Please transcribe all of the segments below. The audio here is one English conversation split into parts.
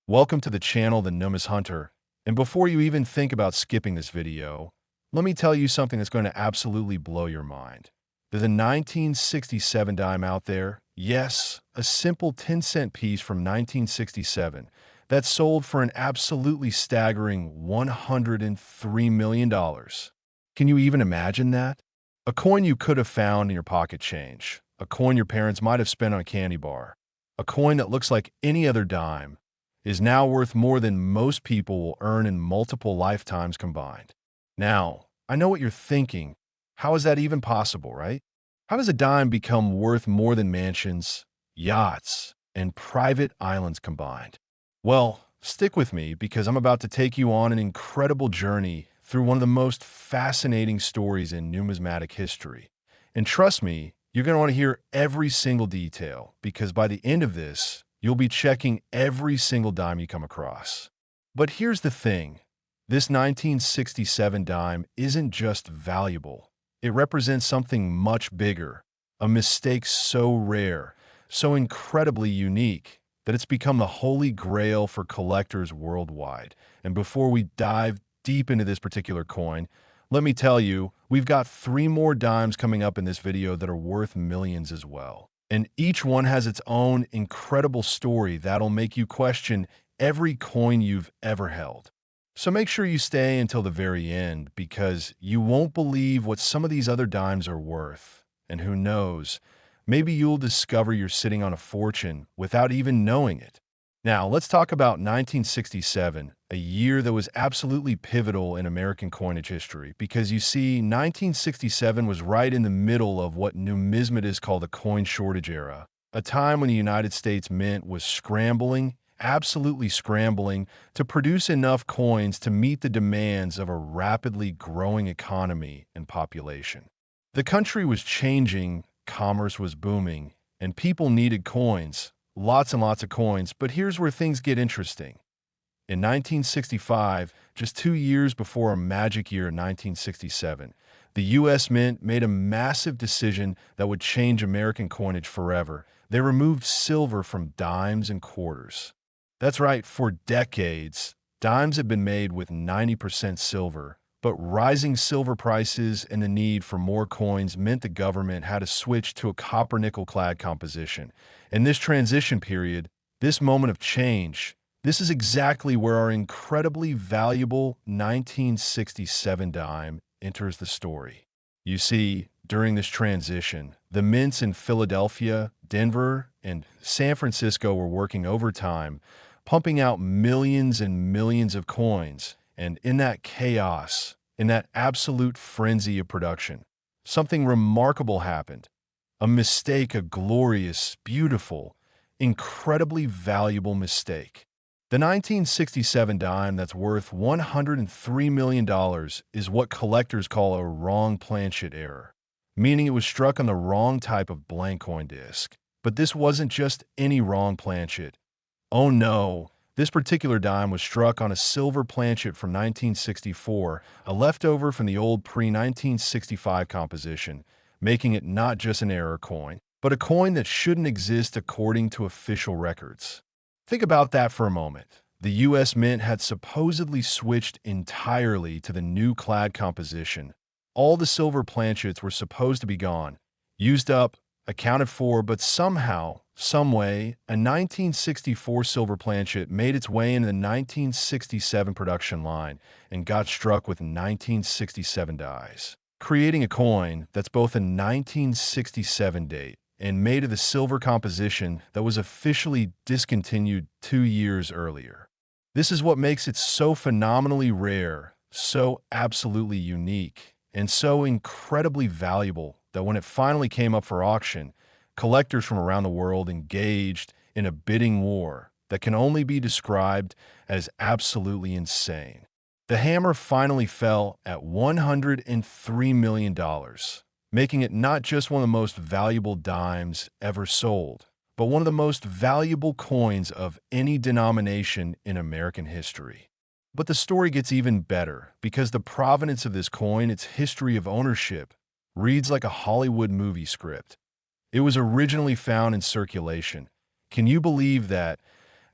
Welcome to the channel, The Numbers Hunter. And before you even think about skipping this video, let me tell you something that's going to absolutely blow your mind. There's a 1967 dime out there. Yes, a simple 10-cent piece from 1967 that sold for an absolutely staggering $103 million. Can you even imagine that? A coin you could have found in your pocket change. A coin your parents might have spent on a candy bar. A coin that looks like any other dime is now worth more than most people will earn in multiple lifetimes combined. Now, I know what you're thinking. How is that even possible, right? How does a dime become worth more than mansions, yachts, and private islands combined? Well, stick with me because I'm about to take you on an incredible journey through one of the most fascinating stories in numismatic history. And trust me, you're going to want to hear every single detail because by the end of this, you'll be checking every single dime you come across. But here's the thing. This 1967 dime isn't just valuable. It represents something much bigger, a mistake so rare, so incredibly unique, that it's become the holy grail for collectors worldwide. And before we dive deep into this particular coin, let me tell you, we've got 3 more dimes coming up in this video that are worth millions as well. And each one has its own incredible story that'll make you question every coin you've ever held. So make sure you stay until the very end because you won't believe what some of these other dimes are worth. And who knows, maybe you'll discover you're sitting on a fortune without even knowing it. Now, let's talk about 1967, a year that was absolutely pivotal in American coinage history, because you see, 1967 was right in the middle of what numismatists call the coin shortage era, a time when the United States Mint was scrambling, absolutely scrambling, to produce enough coins to meet the demands of a rapidly growing economy and population. The country was changing, commerce was booming, and people needed coins. Lots and lots of coins, but here's where things get interesting. In 1965, just 2 years before a magic year in 1967, the U.S. Mint made a massive decision that would change American coinage forever. They removed silver from dimes and quarters. That's right, for decades, dimes had been made with 90% silver, but rising silver prices and the need for more coins meant the government had to switch to a copper-nickel clad composition. In this transition period, this moment of change, this is exactly where our incredibly valuable 1967 dime enters the story. You see, during this transition, the mints in Philadelphia, Denver, and San Francisco were working overtime, pumping out millions and millions of coins. And in that chaos, in that absolute frenzy of production, something remarkable happened. A mistake, a glorious, beautiful, incredibly valuable mistake. The 1967 dime that's worth $103 million is what collectors call a wrong planchet error, meaning it was struck on the wrong type of blank coin disc. But this wasn't just any wrong planchet. Oh no, this particular dime was struck on a silver planchet from 1964, a leftover from the old pre-1965 composition, making it not just an error coin, but a coin that shouldn't exist according to official records. Think about that for a moment. The U.S. Mint had supposedly switched entirely to the new clad composition. All the silver planchets were supposed to be gone, used up, accounted for, but somehow, someway, a 1964 silver planchet made its way into the 1967 production line and got struck with 1967 dies, creating a coin that's both a 1967 date and made of the silver composition that was officially discontinued 2 years earlier. This is what makes it so phenomenally rare, so absolutely unique, and so incredibly valuable that when it finally came up for auction, collectors from around the world engaged in a bidding war that can only be described as absolutely insane. The hammer finally fell at $103 million, making it not just one of the most valuable dimes ever sold, but one of the most valuable coins of any denomination in American history. But the story gets even better because the provenance of this coin, its history of ownership, reads like a Hollywood movie script. It was originally found in circulation. Can you believe that?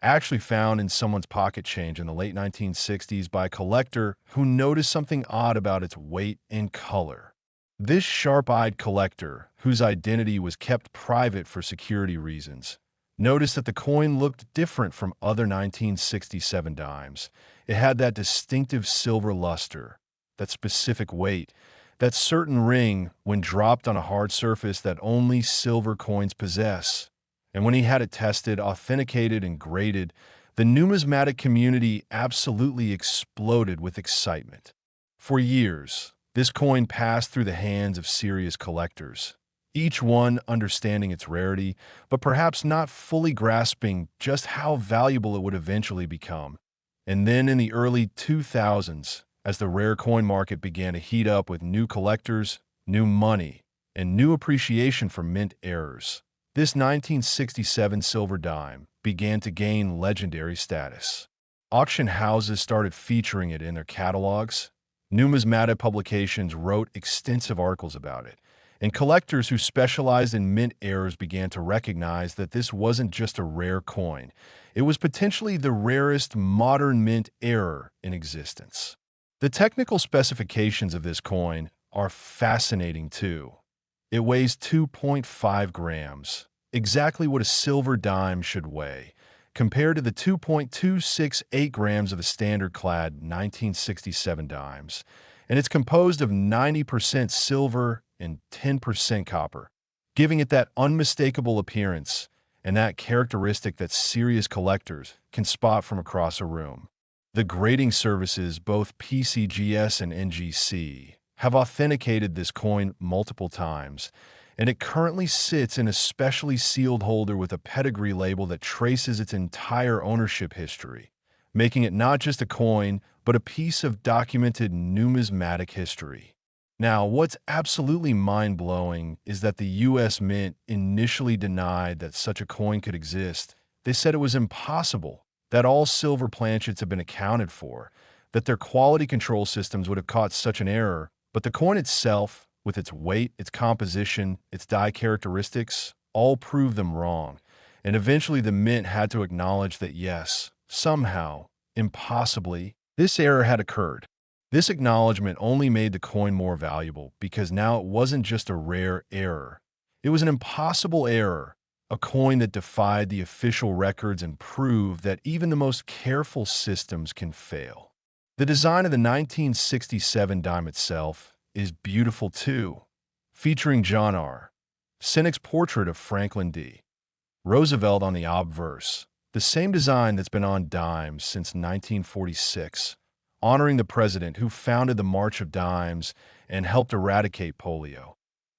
actually found in someone's pocket change in the late 1960s by a collector who noticed something odd about its weight and color. This sharp-eyed collector, whose identity was kept private for security reasons, noticed that the coin looked different from other 1967 dimes. It had that distinctive silver luster, that specific weight, that certain ring when dropped on a hard surface that only silver coins possess. And when he had it tested, authenticated, and graded, the numismatic community absolutely exploded with excitement. For years, this coin passed through the hands of serious collectors, each one understanding its rarity, but perhaps not fully grasping just how valuable it would eventually become. And then in the early 2000s, as the rare coin market began to heat up with new collectors, new money, and new appreciation for mint errors, this 1967 silver dime began to gain legendary status. Auction houses started featuring it in their catalogs, numismatic publications wrote extensive articles about it, and collectors who specialized in mint errors began to recognize that this wasn't just a rare coin. It was potentially the rarest modern mint error in existence. The technical specifications of this coin are fascinating too. It weighs 2.5 grams, exactly what a silver dime should weigh, compared to the 2.268 grams of the standard-clad 1967 dimes, and it's composed of 90% silver and 10% copper, giving it that unmistakable appearance and that characteristic that serious collectors can spot from across a room. The grading services, both PCGS and NGC, have authenticated this coin multiple times, and it currently sits in a specially sealed holder with a pedigree label that traces its entire ownership history, making it not just a coin, but a piece of documented numismatic history. Now, what's absolutely mind-blowing is that the U.S. Mint initially denied that such a coin could exist. They said it was impossible, that all silver planchets have been accounted for, that their quality control systems would have caught such an error, but the coin itself, with its weight, its composition, its die characteristics, all proved them wrong. And eventually the Mint had to acknowledge that yes, somehow, impossibly, this error had occurred. This acknowledgement only made the coin more valuable because now it wasn't just a rare error. It was an impossible error, a coin that defied the official records and proved that even the most careful systems can fail. The design of the 1967 dime itself is beautiful too, featuring John R. Cenac's portrait of Franklin D. Roosevelt on the obverse, the same design that's been on dimes since 1946, honoring the president who founded the March of Dimes and helped eradicate polio.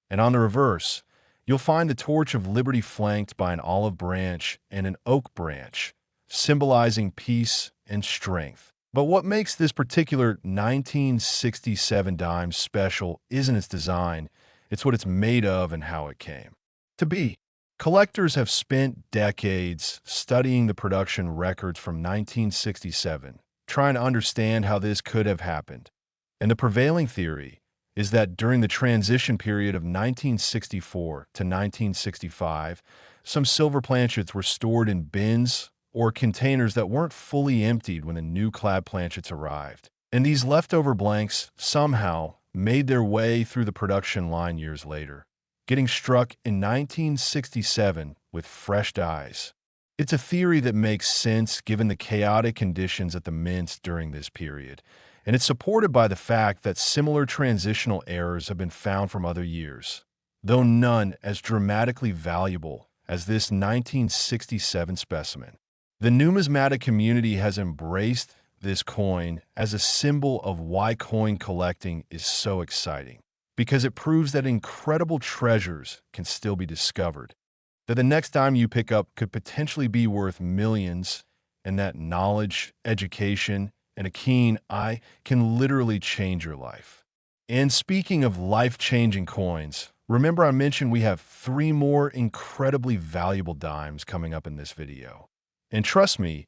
And on the reverse, you'll find the torch of liberty flanked by an olive branch and an oak branch, symbolizing peace and strength. But what makes this particular 1967 dime special isn't its design, it's what it's made of and how it came to be. Collectors have spent decades studying the production records from 1967, trying to understand how this could have happened. And the prevailing theory is that during the transition period of 1964 to 1965, some silver planchets were stored in bins or containers that weren't fully emptied when the new clad planchets arrived. And these leftover blanks somehow made their way through the production line years later, getting struck in 1967 with fresh dies. It's a theory that makes sense given the chaotic conditions at the mints during this period, and it's supported by the fact that similar transitional errors have been found from other years, though none as dramatically valuable as this 1967 specimen. The numismatic community has embraced this coin as a symbol of why coin collecting is so exciting, because it proves that incredible treasures can still be discovered, that the next dime you pick up could potentially be worth millions, and that knowledge, education, and a keen eye can literally change your life. And speaking of life-changing coins, remember I mentioned we have 3 more incredibly valuable dimes coming up in this video. And trust me,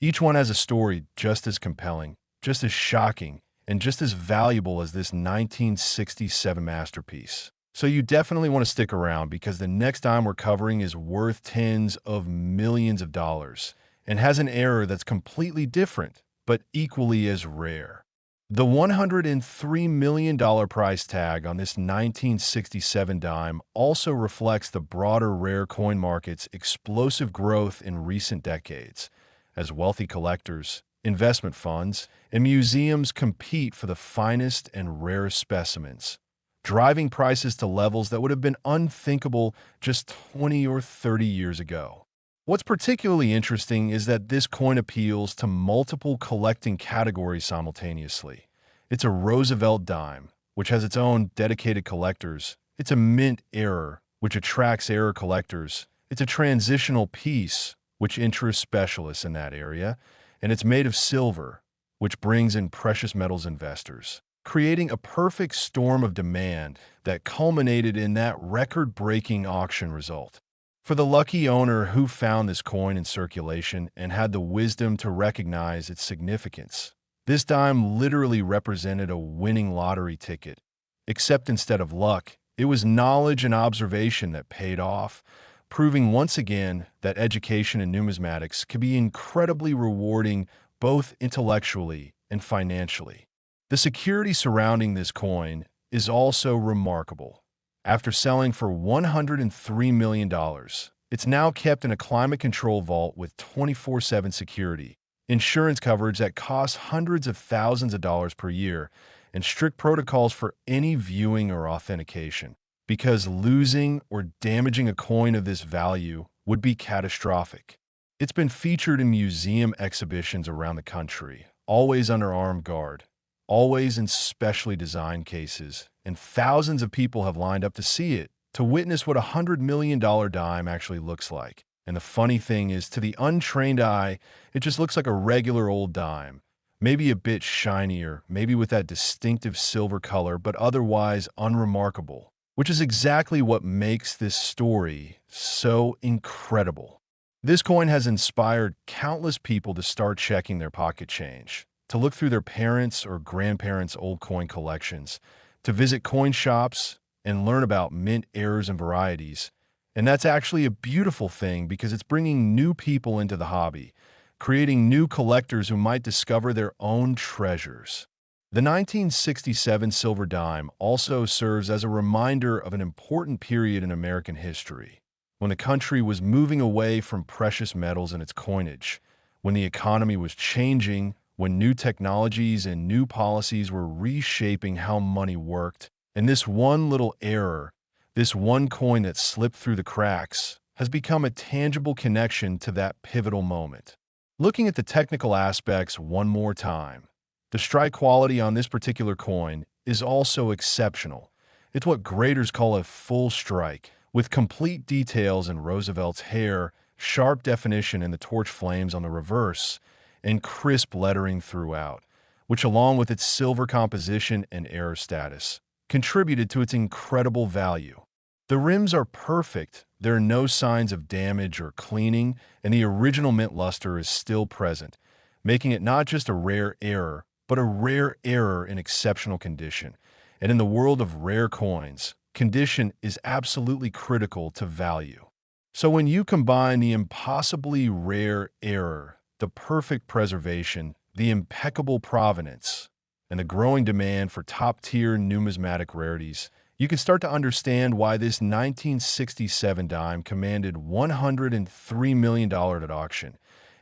each one has a story just as compelling, just as shocking, and just as valuable as this 1967 masterpiece. So you definitely want to stick around because the next dime we're covering is worth tens of millions of dollars, and has an error that's completely different, but equally as rare. The $103 million price tag on this 1967 dime also reflects the broader rare coin market's explosive growth in recent decades, as wealthy collectors, investment funds, and museums compete for the finest and rarest specimens, driving prices to levels that would have been unthinkable just 20 or 30 years ago. What's particularly interesting is that this coin appeals to multiple collecting categories simultaneously. It's a Roosevelt dime, which has its own dedicated collectors. It's a mint error, which attracts error collectors. It's a transitional piece, which interests specialists in that area. And it's made of silver, which brings in precious metals investors, creating a perfect storm of demand that culminated in that record-breaking auction result. For the lucky owner who found this coin in circulation and had the wisdom to recognize its significance, this dime literally represented a winning lottery ticket. Except instead of luck, it was knowledge and observation that paid off, proving once again that education in numismatics can be incredibly rewarding both intellectually and financially. The security surrounding this coin is also remarkable. After selling for $103 million, it's now kept in a climate-control vault with 24/7 security, insurance coverage that costs hundreds of thousands of dollars per year, and strict protocols for any viewing or authentication, because losing or damaging a coin of this value would be catastrophic. It's been featured in museum exhibitions around the country, always under armed guard, always in specially designed cases, and thousands of people have lined up to see it, to witness what a $100 million dime actually looks like. And the funny thing is, to the untrained eye, it just looks like a regular old dime, maybe a bit shinier, maybe with that distinctive silver color, but otherwise unremarkable, which is exactly what makes this story so incredible. This coin has inspired countless people to start checking their pocket change, to look through their parents' or grandparents' old coin collections, to visit coin shops and learn about mint errors and varieties. And that's actually a beautiful thing because it's bringing new people into the hobby, creating new collectors who might discover their own treasures. The 1967 silver dime also serves as a reminder of an important period in American history, when the country was moving away from precious metals in its coinage, when the economy was changing, when new technologies and new policies were reshaping how money worked. And this one little error, this one coin that slipped through the cracks, has become a tangible connection to that pivotal moment. Looking at the technical aspects one more time, the strike quality on this particular coin is also exceptional. It's what graders call a full strike, with complete details in Roosevelt's hair, sharp definition in the torch flames on the reverse, and crisp lettering throughout, which, along with its silver composition and error status, contributed to its incredible value. The rims are perfect, there are no signs of damage or cleaning, and the original mint luster is still present, making it not just a rare error, but a rare error in exceptional condition. And in the world of rare coins, condition is absolutely critical to value. So when you combine the impossibly rare error, the perfect preservation, the impeccable provenance, and the growing demand for top-tier numismatic rarities, you can start to understand why this 1967 dime commanded $103 million at auction,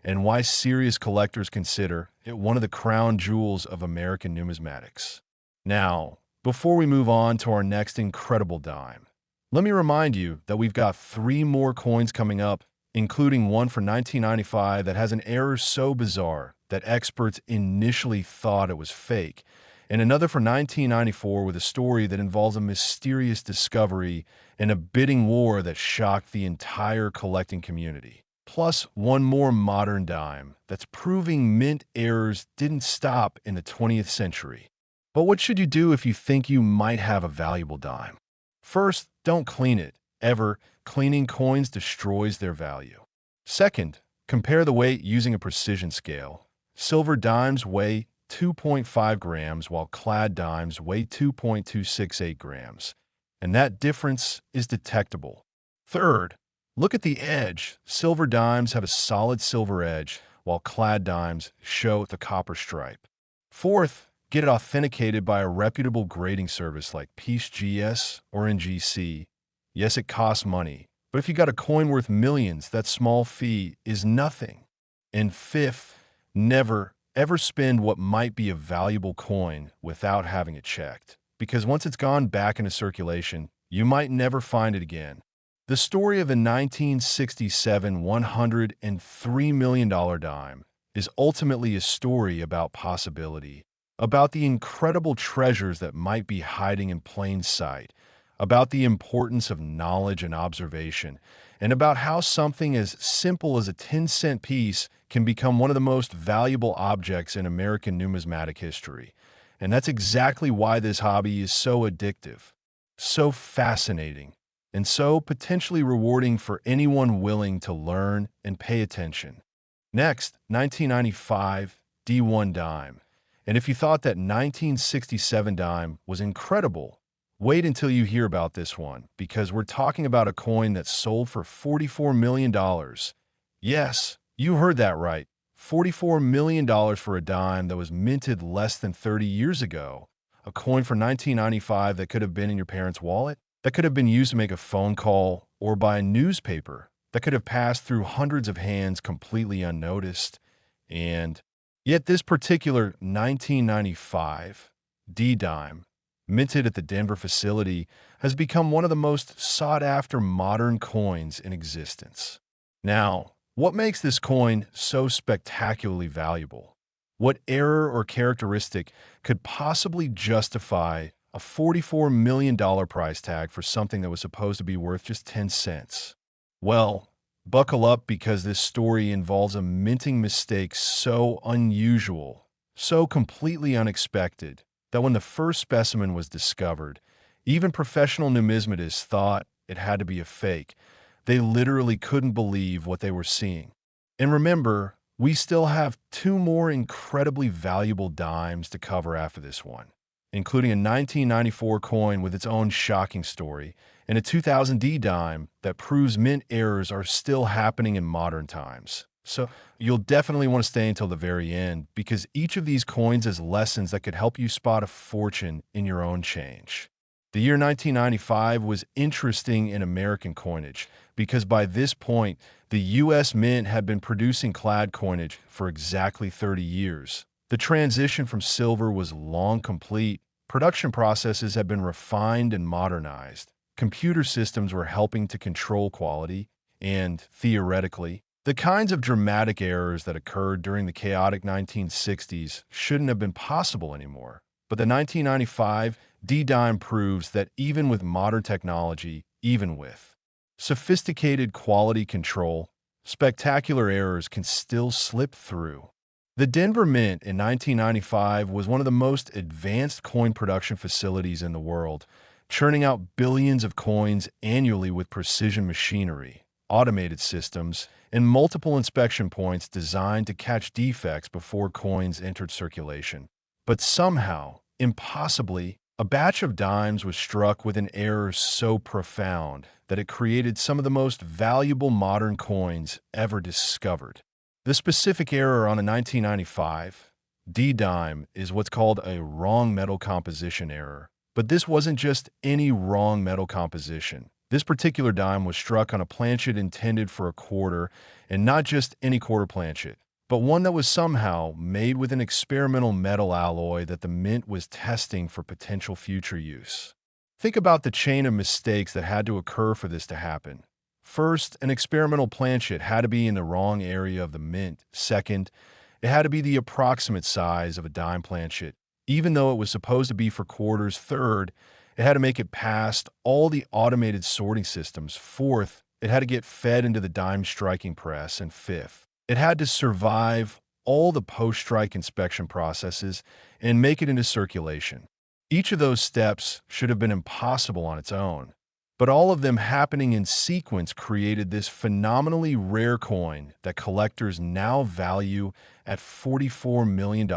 and why serious collectors consider it one of the crown jewels of American numismatics. Now, before we move on to our next incredible dime, let me remind you that we've got 3 more coins coming up, including one for 1995 that has an error so bizarre that experts initially thought it was fake, and another for 1994 with a story that involves a mysterious discovery and a bidding war that shocked the entire collecting community. Plus, one more modern dime that's proving mint errors didn't stop in the 20th century. But what should you do if you think you might have a valuable dime? First, don't clean it, ever. Cleaning coins destroys their value. Second, compare the weight using a precision scale. Silver dimes weigh 2.5 grams, while clad dimes weigh 2.268 grams, and that difference is detectable. Third, Look at the edge. Silver dimes have a solid silver edge, while clad dimes show the copper stripe. Fourth, get it authenticated by a reputable grading service like PeaceGS or NGC. Yes, it costs money, but if you got a coin worth millions, that small fee is nothing. And fifth, never, ever spend what might be a valuable coin without having it checked, because once it's gone back into circulation, you might never find it again. The story of the 1967 $103 million dime is ultimately a story about possibility, about the incredible treasures that might be hiding in plain sight, about the importance of knowledge and observation, and about how something as simple as a 10-cent piece can become one of the most valuable objects in American numismatic history. And that's exactly why this hobby is so addictive, so fascinating, and so potentially rewarding for anyone willing to learn and pay attention. Next, 1995 D1 dime. And if you thought that 1967 dime was incredible, wait until you hear about this one, because we're talking about a coin that sold for $44 million. Yes, you heard that right. $44 million for a dime that was minted less than 30 years ago. A coin for 1995 that could have been in your parents' wallet, that could have been used to make a phone call or buy a newspaper, that could have passed through hundreds of hands completely unnoticed. And yet this particular 1995 D-dime, minted at the Denver facility, has become one of the most sought-after modern coins in existence. Now, what makes this coin so spectacularly valuable? What error or characteristic could possibly justify a $44 million price tag for something that was supposed to be worth just 10 cents? Well, buckle up, because this story involves a minting mistake so unusual, so completely unexpected, that when the first specimen was discovered, even professional numismatists thought it had to be a fake. They literally couldn't believe what they were seeing. And remember, we still have two more incredibly valuable dimes to cover after this one, including a 1994 coin with its own shocking story, and a 2000 D dime that proves mint errors are still happening in modern times. So you'll definitely want to stay until the very end, because each of these coins has lessons that could help you spot a fortune in your own change. The year 1995 was interesting in American coinage, because by this point, the U.S. Mint had been producing clad coinage for exactly 30 years. The transition from silver was long complete. Production processes had been refined and modernized. Computer systems were helping to control quality, and, theoretically, the kinds of dramatic errors that occurred during the chaotic 1960s shouldn't have been possible anymore. But the 1995 D-dime proves that even with modern technology, even with sophisticated quality control, spectacular errors can still slip through. The Denver Mint in 1995 was one of the most advanced coin production facilities in the world, churning out billions of coins annually with precision machinery, automated systems, and multiple inspection points designed to catch defects before coins entered circulation. But somehow, impossibly, a batch of dimes was struck with an error so profound that it created some of the most valuable modern coins ever discovered. The specific error on a 1995 D-dime is what's called a wrong metal composition error. But this wasn't just any wrong metal composition. This particular dime was struck on a planchet intended for a quarter, and not just any quarter planchet, but one that was somehow made with an experimental metal alloy that the Mint was testing for potential future use. Think about the chain of mistakes that had to occur for this to happen. First, an experimental planchet had to be in the wrong area of the Mint. Second, it had to be the approximate size of a dime planchet, even though it was supposed to be for quarters. Third, it had to make it past all the automated sorting systems. Fourth, it had to get fed into the dime striking press. And fifth, it had to survive all the post-strike inspection processes and make it into circulation. Each of those steps should have been impossible on its own, but all of them happening in sequence created this phenomenally rare coin that collectors now value at $44 million.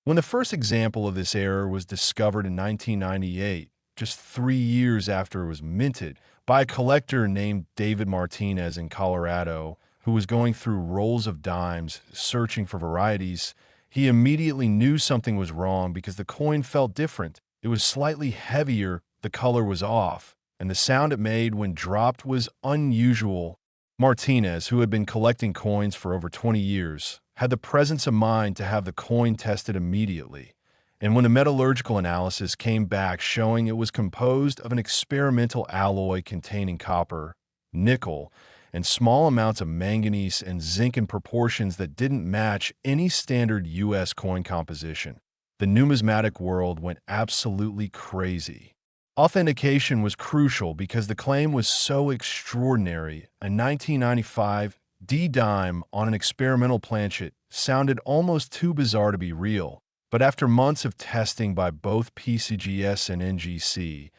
When the first example of this error was discovered in 1998, just 3 years after it was minted, by a collector named David Martinez in Colorado, who was going through rolls of dimes searching for varieties. He immediately knew something was wrong because the coin felt different. It was slightly heavier, the color was off, and the sound it made when dropped was unusual. Martinez, who had been collecting coins for over 20 years, had the presence of mind to have the coin tested immediately. And when a metallurgical analysis came back showing it was composed of an experimental alloy containing copper, nickel, and small amounts of manganese and zinc in proportions that didn't match any standard U.S. coin composition, the numismatic world went absolutely crazy. Authentication was crucial because the claim was so extraordinary. A 1995 D-dime on an experimental planchet sounded almost too bizarre to be real. But after months of testing by both PCGS and NGC,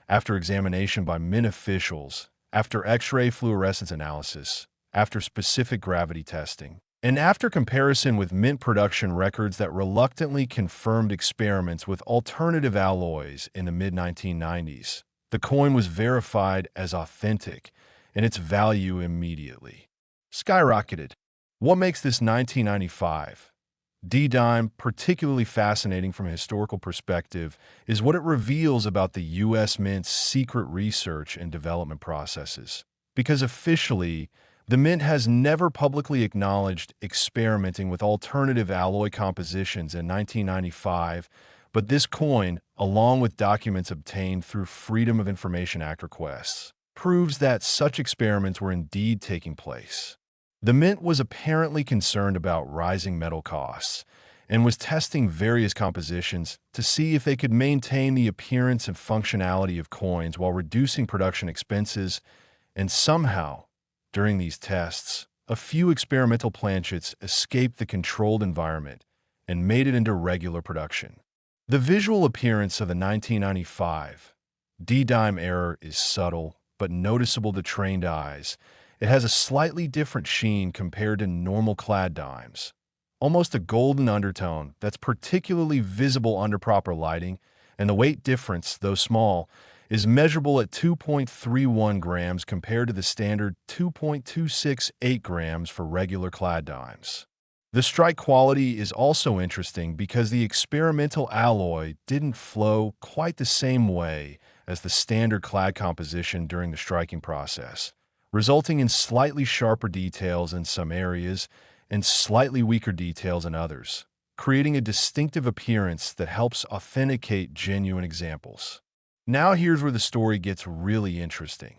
after examination by Mint officials, after X-ray fluorescence analysis, after specific gravity testing, and after comparison with Mint production records that reluctantly confirmed experiments with alternative alloys in the mid-1990s, the coin was verified as authentic, and its value immediately skyrocketed. What makes this 1995 D-dime particularly fascinating from a historical perspective is what it reveals about the U.S. Mint's secret research and development processes. Because officially, the Mint has never publicly acknowledged experimenting with alternative alloy compositions in 1995, but this coin, along with documents obtained through Freedom of Information Act requests, proves that such experiments were indeed taking place. The Mint was apparently concerned about rising metal costs and was testing various compositions to see if they could maintain the appearance and functionality of coins while reducing production expenses, and somehow, during these tests, a few experimental planchets escaped the controlled environment and made it into regular production. The visual appearance of the 1995 D-dime error is subtle but noticeable to trained eyes. It has a slightly different sheen compared to normal clad dimes, almost a golden undertone that's particularly visible under proper lighting, and the weight difference, though small, is measurable at 2.31 grams compared to the standard 2.268 grams for regular clad dimes. The strike quality is also interesting because the experimental alloy didn't flow quite the same way as the standard clad composition during the striking process, resulting in slightly sharper details in some areas and slightly weaker details in others, creating a distinctive appearance that helps authenticate genuine examples. Now here's where the story gets really interesting.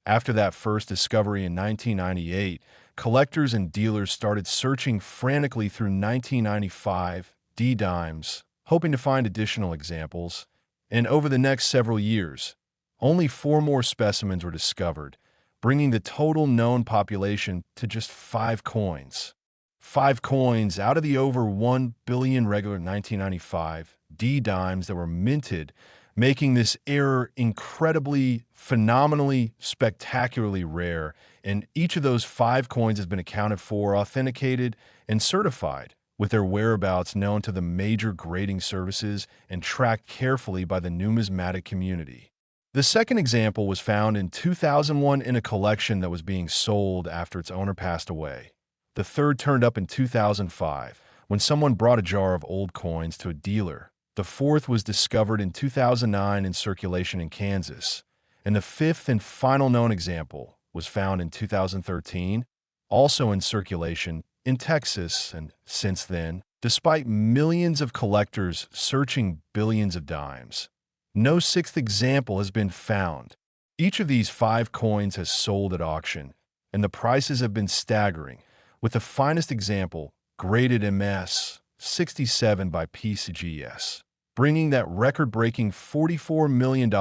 After that first discovery in 1998, collectors and dealers started searching frantically through 1995 D-dimes, hoping to find additional examples, and over the next several years, only 4 more specimens were discovered, bringing the total known population to just 5 coins. 5 coins out of the over 1 billion regular 1995 D-dimes that were minted, making this error incredibly, phenomenally, spectacularly rare, and each of those 5 coins has been accounted for, authenticated, and certified, with their whereabouts known to the major grading services and tracked carefully by the numismatic community. The second example was found in 2001 in a collection that was being sold after its owner passed away. The third turned up in 2005, when someone brought a jar of old coins to a dealer. The fourth was discovered in 2009 in circulation in Kansas. And the fifth and final known example was found in 2013, also in circulation in Texas, and since then, despite millions of collectors searching billions of dimes, no sixth example has been found. Each of these 5 coins has sold at auction, and the prices have been staggering, with the finest example graded MS 67 by PCGS, bringing that record-breaking $44 million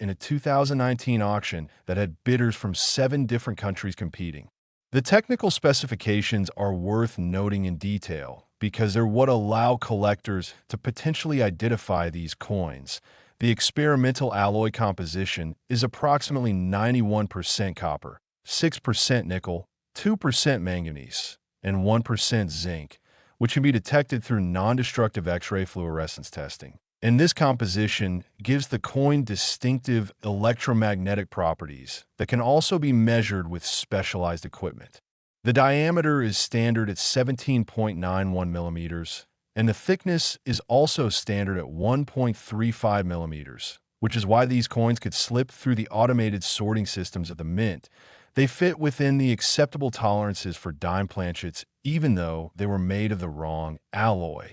in a 2019 auction that had bidders from 7 different countries competing. The technical specifications are worth noting in detail because they're what allow collectors to potentially identify these coins. The experimental alloy composition is approximately 91% copper, 6% nickel, 2% manganese, and 1% zinc, which can be detected through non-destructive X-ray fluorescence testing. And this composition gives the coin distinctive electromagnetic properties that can also be measured with specialized equipment. The diameter is standard at 17.91 millimeters, and the thickness is also standard at 1.35 millimeters, which is why these coins could slip through the automated sorting systems of the mint. They fit within the acceptable tolerances for dime planchets, even though they were made of the wrong alloy.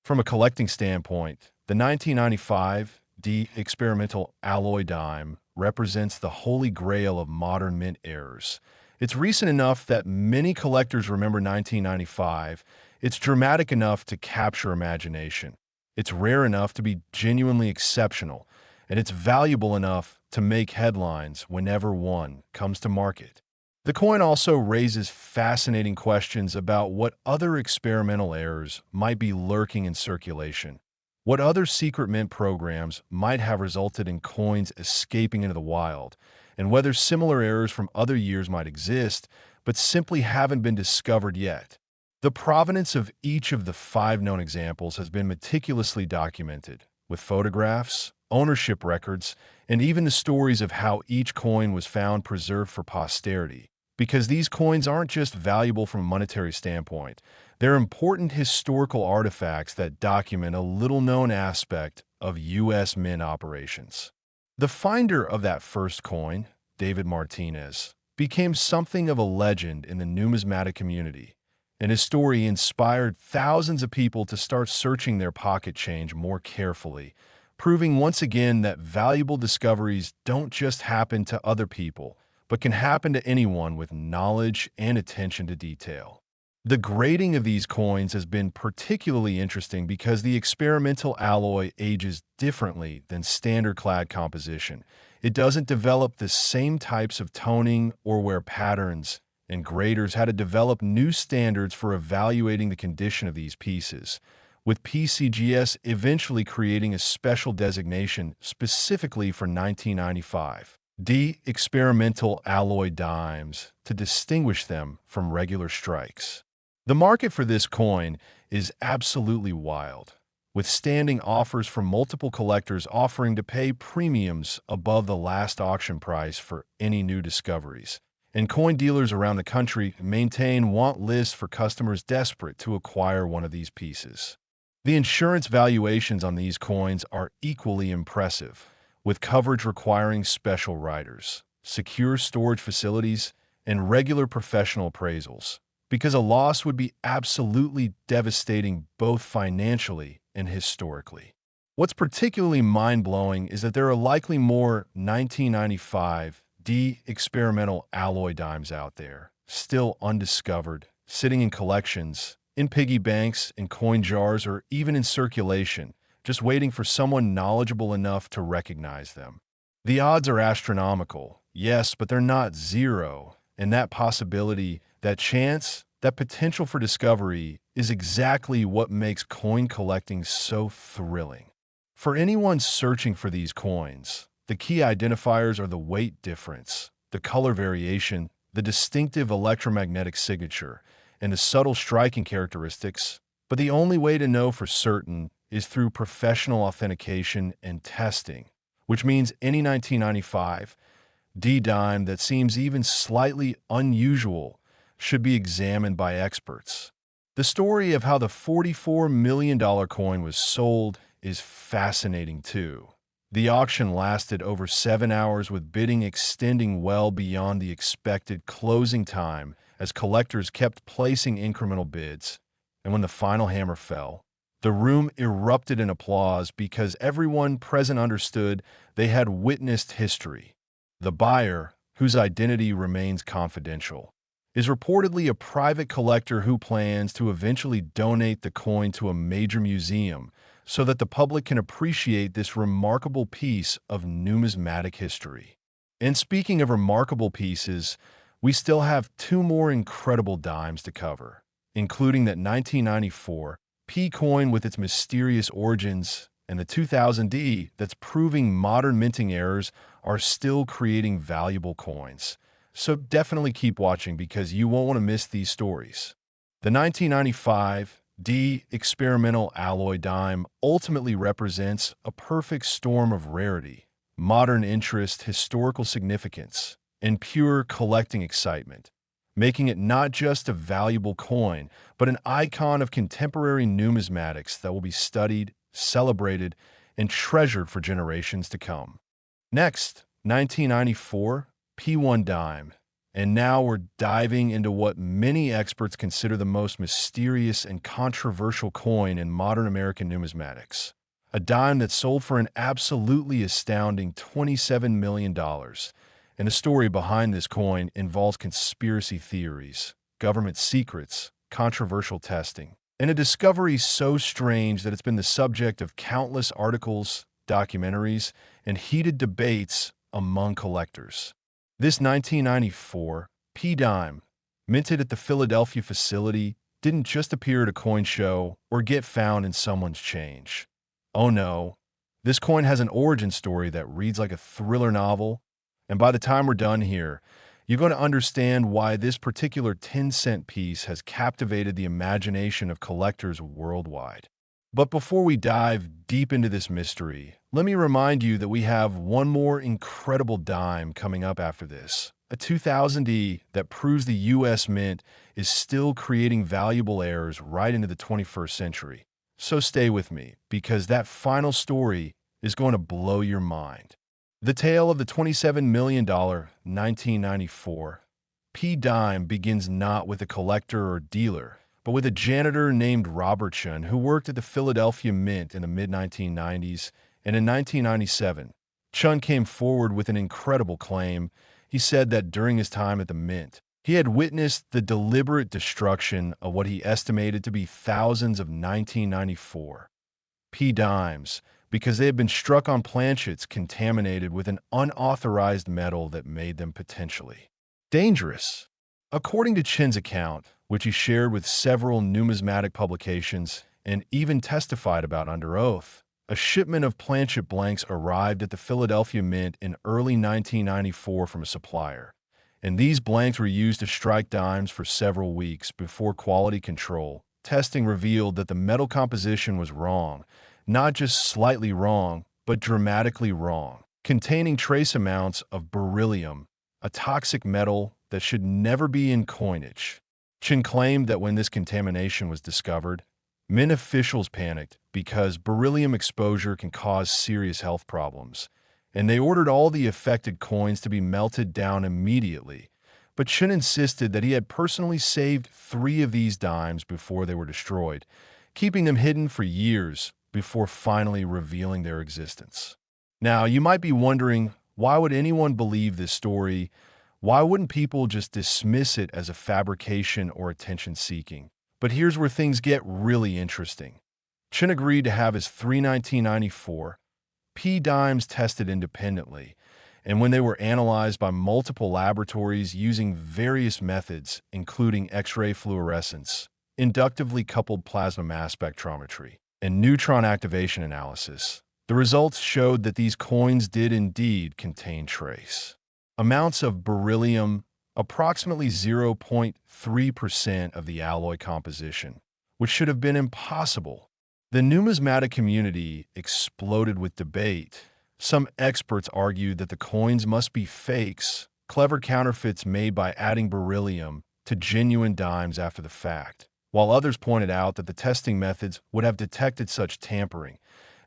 From a collecting standpoint, the 1995 D experimental alloy dime represents the holy grail of modern mint errors. It's recent enough that many collectors remember 1995. It's dramatic enough to capture imagination. It's rare enough to be genuinely exceptional, and it's valuable enough to make headlines whenever one comes to market. The coin also raises fascinating questions about what other experimental errors might be lurking in circulation. What other secret mint programs might have resulted in coins escaping into the wild, and whether similar errors from other years might exist, but simply haven't been discovered yet. The provenance of each of the 5 known examples has been meticulously documented, with photographs, ownership records, and even the stories of how each coin was found preserved for posterity. Because these coins aren't just valuable from a monetary standpoint, they're important historical artifacts that document a little-known aspect of U.S. mint operations. The finder of that first coin, David Martinez, became something of a legend in the numismatic community, and his story inspired thousands of people to start searching their pocket change more carefully, proving once again that valuable discoveries don't just happen to other people, but can happen to anyone with knowledge and attention to detail. The grading of these coins has been particularly interesting because the experimental alloy ages differently than standard clad composition. It doesn't develop the same types of toning or wear patterns, and graders had to develop new standards for evaluating the condition of these pieces, with PCGS eventually creating a special designation specifically for 1995. D experimental alloy dimes to distinguish them from regular strikes. The market for this coin is absolutely wild, with standing offers from multiple collectors offering to pay premiums above the last auction price for any new discoveries. And coin dealers around the country maintain want lists for customers desperate to acquire one of these pieces. The insurance valuations on these coins are equally impressive, with coverage requiring special riders, secure storage facilities, and regular professional appraisals, because a loss would be absolutely devastating both financially and historically. What's particularly mind-blowing is that there are likely more 1995 D experimental alloy dimes out there, still undiscovered, sitting in collections, in piggy banks, in coin jars, or even in circulation, just waiting for someone knowledgeable enough to recognize them. The odds are astronomical, yes, but they're not zero, and that possibility, that chance, that potential for discovery is exactly what makes coin collecting so thrilling. For anyone searching for these coins, the key identifiers are the weight difference, the color variation, the distinctive electromagnetic signature, and the subtle striking characteristics, but the only way to know for certain is through professional authentication and testing, which means any 1995 D dime that seems even slightly unusual should be examined by experts. The story of how the $44 million coin was sold is fascinating too. The auction lasted over 7 hours, with bidding extending well beyond the expected closing time as collectors kept placing incremental bids. And when the final hammer fell, the room erupted in applause because everyone present understood they had witnessed history. The buyer, whose identity remains confidential, is reportedly a private collector who plans to eventually donate the coin to a major museum so that the public can appreciate this remarkable piece of numismatic history. And speaking of remarkable pieces, we still have 2 more incredible dimes to cover, including that 1994 P coin with its mysterious origins and the 2000 D that's proving modern minting errors are still creating valuable coins. So definitely keep watching because you won't want to miss these stories. The 1995 D. Experimental alloy dime ultimately represents a perfect storm of rarity, modern interest, historical significance, and pure collecting excitement, making it not just a valuable coin, but an icon of contemporary numismatics that will be studied, celebrated, and treasured for generations to come. Next, 1994, P1 dime. And now we're diving into what many experts consider the most mysterious and controversial coin in modern American numismatics. A dime that sold for an absolutely astounding $27 million. And the story behind this coin involves conspiracy theories, government secrets, controversial testing, and a discovery so strange that it's been the subject of countless articles, documentaries, and heated debates among collectors. This 1994 P-dime, minted at the Philadelphia facility, didn't just appear at a coin show or get found in someone's change. Oh no, this coin has an origin story that reads like a thriller novel, and by the time we're done here, you're going to understand why this particular 10-cent piece has captivated the imagination of collectors worldwide. But before we dive deep into this mystery, let me remind you that we have one more incredible dime coming up after this, a 2000E that proves the US Mint is still creating valuable heirs right into the 21st century. So stay with me, because that final story is going to blow your mind. The tale of the $27 million 1994 P-dime begins not with a collector or dealer, but with a janitor named Robertson who worked at the Philadelphia Mint in the mid-1990s, and in 1997, Chun came forward with an incredible claim. He said that during his time at the Mint, he had witnessed the deliberate destruction of what he estimated to be thousands of 1994 P-dimes because they had been struck on planchets contaminated with an unauthorized metal that made them potentially dangerous. According to Chin's account, which he shared with several numismatic publications and even testified about under oath, a shipment of planchet blanks arrived at the Philadelphia Mint in early 1994 from a supplier, and these blanks were used to strike dimes for several weeks before quality control testing revealed that the metal composition was wrong, not just slightly wrong, but dramatically wrong, containing trace amounts of beryllium, a toxic metal that should never be in coinage. Chin claimed that when this contamination was discovered, Mint officials panicked because beryllium exposure can cause serious health problems, and they ordered all the affected coins to be melted down immediately. But Chin insisted that he had personally saved 3 of these dimes before they were destroyed, keeping them hidden for years before finally revealing their existence. Now, you might be wondering, why would anyone believe this story? Why wouldn't people just dismiss it as a fabrication or attention-seeking? But here's where things get really interesting. Chin agreed to have his 1994 P-dimes tested independently, and when they were analyzed by multiple laboratories using various methods, including X-ray fluorescence, inductively coupled plasma mass spectrometry, and neutron activation analysis, the results showed that these coins did indeed contain trace amounts of beryllium, approximately 0.3% of the alloy composition, which should have been impossible. The numismatic community exploded with debate. Some experts argued that the coins must be fakes, clever counterfeits made by adding beryllium to genuine dimes after the fact, while others pointed out that the testing methods would have detected such tampering,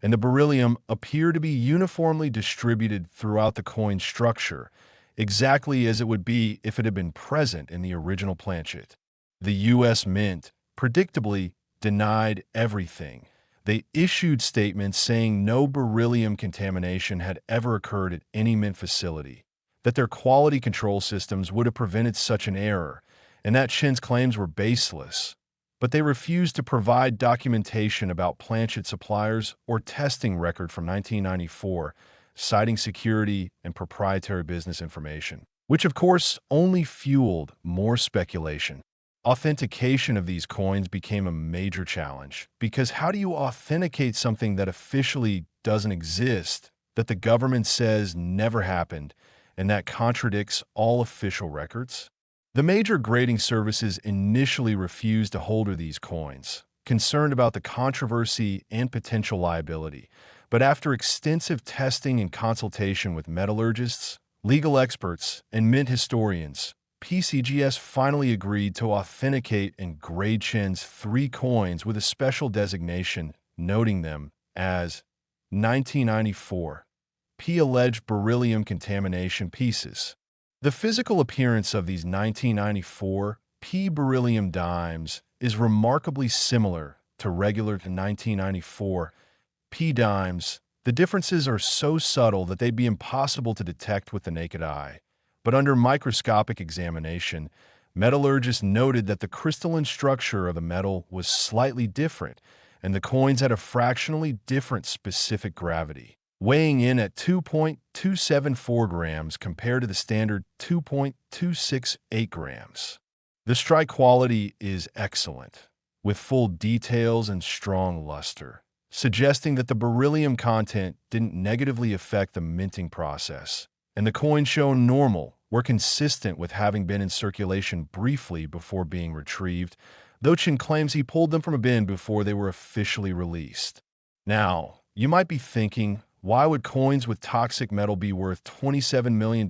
and the beryllium appeared to be uniformly distributed throughout the coin structure, exactly as it would be if it had been present in the original planchet. The US Mint, predictably, denied everything. They issued statements saying no beryllium contamination had ever occurred at any Mint facility, that their quality control systems would have prevented such an error, and that Chin's claims were baseless. But they refused to provide documentation about planchet suppliers or testing record from 1994, citing security and proprietary business information, which of course only fueled more speculation. Authentication of these coins became a major challenge, because how do you authenticate something that officially doesn't exist, that the government says never happened, and that contradicts all official records? The major grading services initially refused to hold these coins, concerned about the controversy and potential liability. But after extensive testing and consultation with metallurgists, legal experts, and mint historians, PCGS finally agreed to authenticate and grade Chen's three coins with a special designation, noting them as 1994 P alleged beryllium contamination pieces. The physical appearance of these 1994 P beryllium dimes is remarkably similar to regular 1994 P dimes. The differences are so subtle that they'd be impossible to detect with the naked eye. But under microscopic examination, metallurgists noted that the crystalline structure of the metal was slightly different, and the coins had a fractionally different specific gravity, weighing in at 2.274 grams compared to the standard 2.268 grams. The strike quality is excellent, with full details and strong luster, suggesting that the beryllium content didn't negatively affect the minting process, and the coins shown normal were consistent with having been in circulation briefly before being retrieved, though Chen claims he pulled them from a bin before they were officially released. Now, you might be thinking, why would coins with toxic metal be worth $27 million?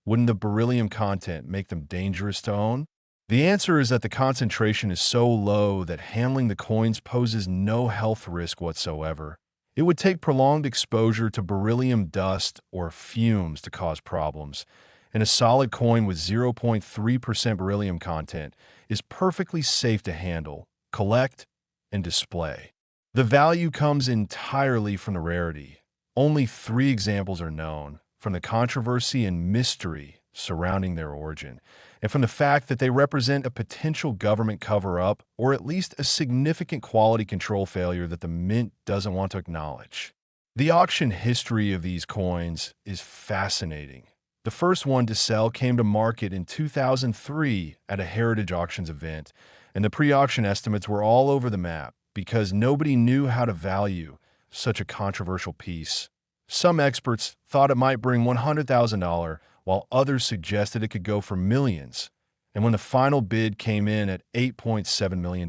Wouldn't the beryllium content make them dangerous to own? The answer is that the concentration is so low that handling the coins poses no health risk whatsoever. It would take prolonged exposure to beryllium dust or fumes to cause problems, and a solid coin with 0.3% beryllium content is perfectly safe to handle, collect, and display. The value comes entirely from the rarity. Only 3 examples are known, from the controversy and mystery surrounding their origin, and from the fact that they represent a potential government cover-up or at least a significant quality control failure that the mint doesn't want to acknowledge. The auction history of these coins is fascinating. The first one to sell came to market in 2003 at a Heritage Auctions event, and the pre-auction estimates were all over the map because nobody knew how to value such a controversial piece. Some experts thought it might bring $100,000, while others suggested it could go for millions. And when the final bid came in at $8.7 million,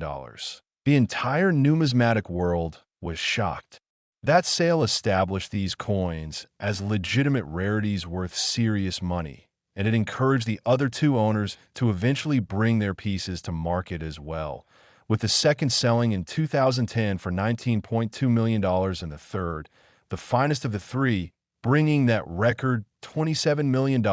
the entire numismatic world was shocked. That sale established these coins as legitimate rarities worth serious money, and it encouraged the other 2 owners to eventually bring their pieces to market as well, with the second selling in 2010 for $19.2 million and the third, the finest of the 3, bringing that record $27 million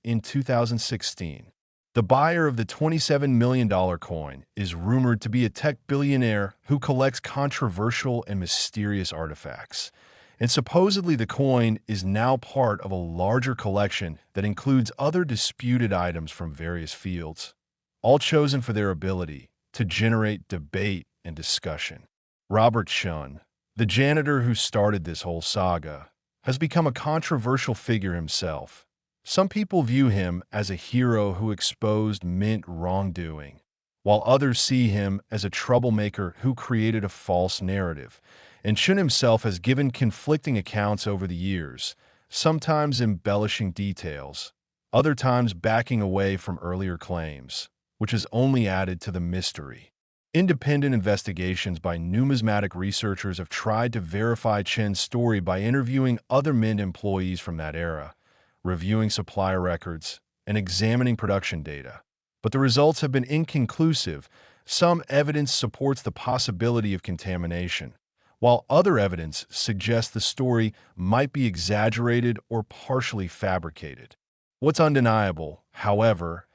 in 2016. The buyer of the $27 million coin is rumored to be a tech billionaire who collects controversial and mysterious artifacts. And supposedly the coin is now part of a larger collection that includes other disputed items from various fields, all chosen for their ability to generate debate and discussion. Robert Chun, the janitor who started this whole saga, has become a controversial figure himself. Some people view him as a hero who exposed mint wrongdoing, while others see him as a troublemaker who created a false narrative. And Chun himself has given conflicting accounts over the years, sometimes embellishing details, other times backing away from earlier claims, which has only added to the mystery. Independent investigations by numismatic researchers have tried to verify Chen's story by interviewing other mint employees from that era, reviewing supplier records, and examining production data. But the results have been inconclusive. Some evidence supports the possibility of contamination, while other evidence suggests the story might be exaggerated or partially fabricated. What's undeniable, however,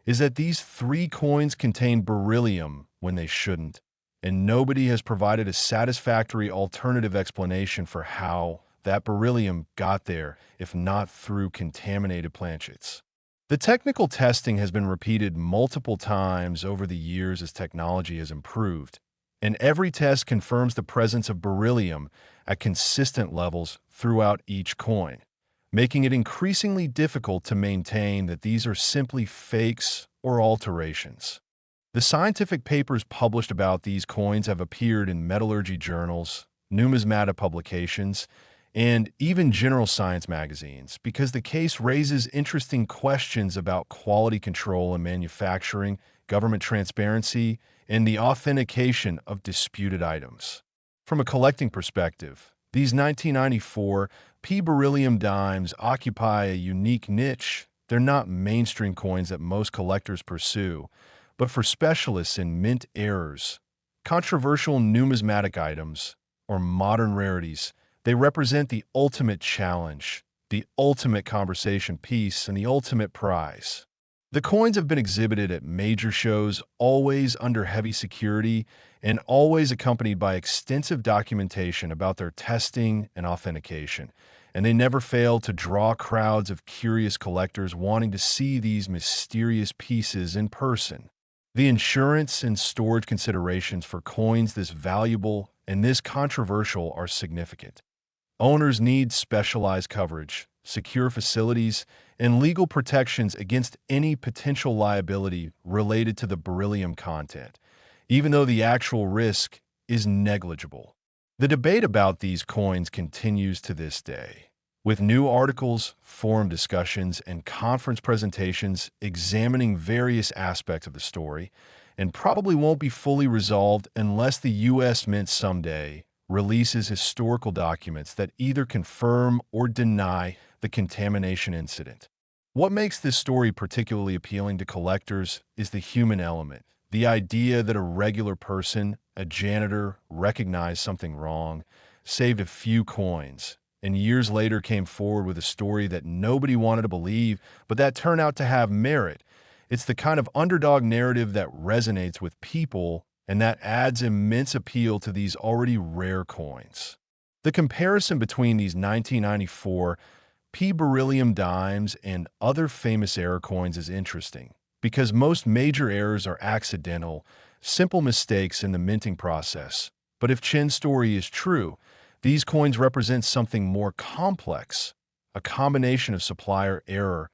is that these 3 coins contain beryllium when they shouldn't, and nobody has provided a satisfactory alternative explanation for how that beryllium got there, if not through contaminated planchets. The technical testing has been repeated multiple times over the years as technology has improved, and every test confirms the presence of beryllium at consistent levels throughout each coin, making it increasingly difficult to maintain that these are simply fakes or alterations. The scientific papers published about these coins have appeared in metallurgy journals, numismatic publications, and even general science magazines, because the case raises interesting questions about quality control and manufacturing, government transparency, and the authentication of disputed items. From a collecting perspective, these 1994 beryllium dimes occupy a unique niche. They're not mainstream coins that most collectors pursue, but for specialists in mint errors, controversial numismatic items, or modern rarities, they represent the ultimate challenge, the ultimate conversation piece, and the ultimate prize. The coins have been exhibited at major shows, always under heavy security and always accompanied by extensive documentation about their testing and authentication. And they never fail to draw crowds of curious collectors wanting to see these mysterious pieces in person. The insurance and storage considerations for coins this valuable and this controversial are significant. Owners need specialized coverage, secure facilities, and legal protections against any potential liability related to the beryllium content, even though the actual risk is negligible. The debate about these coins continues to this day, with new articles, forum discussions, and conference presentations examining various aspects of the story, and probably won't be fully resolved unless the U.S. Mint someday releases historical documents that either confirm or deny the contamination incident. What makes this story particularly appealing to collectors is the human element, the idea that a regular person, a janitor, recognized something wrong, saved a few coins, and years later came forward with a story that nobody wanted to believe, but that turned out to have merit. It's the kind of underdog narrative that resonates with people and that adds immense appeal to these already rare coins. The comparison between these 1994 beryllium dimes and other famous error coins is interesting, because most major errors are accidental, simple mistakes in the minting process. But if Chen's story is true, these coins represent something more complex, a combination of supplier error,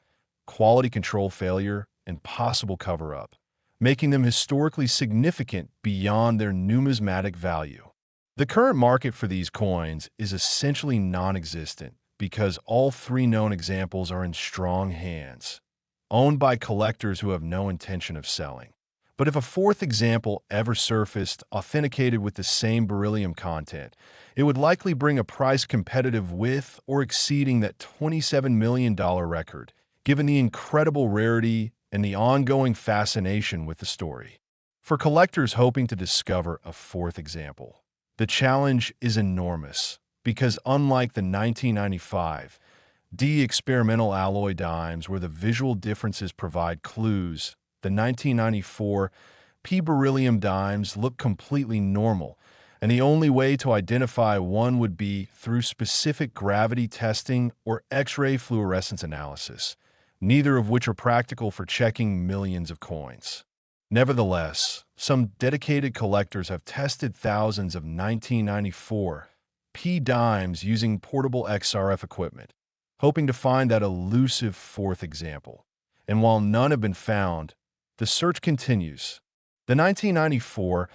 quality control failure, and possible cover-up, making them historically significant beyond their numismatic value. The current market for these coins is essentially non-existent because all three known examples are in strong hands, owned by collectors who have no intention of selling. But if a fourth example ever surfaced, authenticated with the same beryllium content, it would likely bring a price competitive with or exceeding that $27 million record, given the incredible rarity and the ongoing fascination with the story. For collectors hoping to discover a fourth example, the challenge is enormous, because unlike the 1995 experimental alloy dimes where the visual differences provide clues, the 1994 beryllium dimes look completely normal, and the only way to identify one would be through specific gravity testing or X-ray fluorescence analysis, neither of which are practical for checking millions of coins. Nevertheless, some dedicated collectors have tested thousands of 1994 dimes using portable XRF equipment, hoping to find that elusive fourth example. And while none have been found, the search continues. The 1994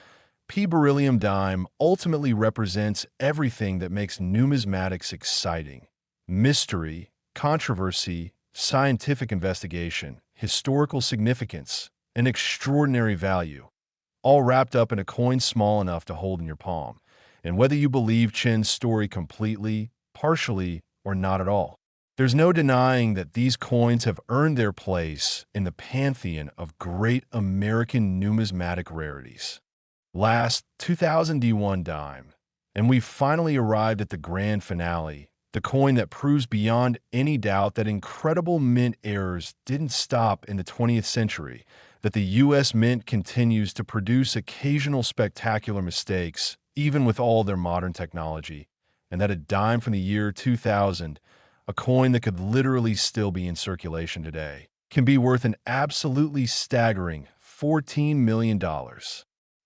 beryllium dime ultimately represents everything that makes numismatics exciting: mystery, controversy, scientific investigation, historical significance, and extraordinary value, all wrapped up in a coin small enough to hold in your palm. And whether you believe Chen's story completely, partially, or not at all, there's no denying that these coins have earned their place in the pantheon of great American numismatic rarities. Last, 2000 D1 dime, and we've finally arrived at the grand finale, the coin that proves beyond any doubt that incredible mint errors didn't stop in the 20th century, that the U.S. Mint continues to produce occasional spectacular mistakes, even with all their modern technology, and that a dime from the year 2000, a coin that could literally still be in circulation today, can be worth an absolutely staggering $14 million.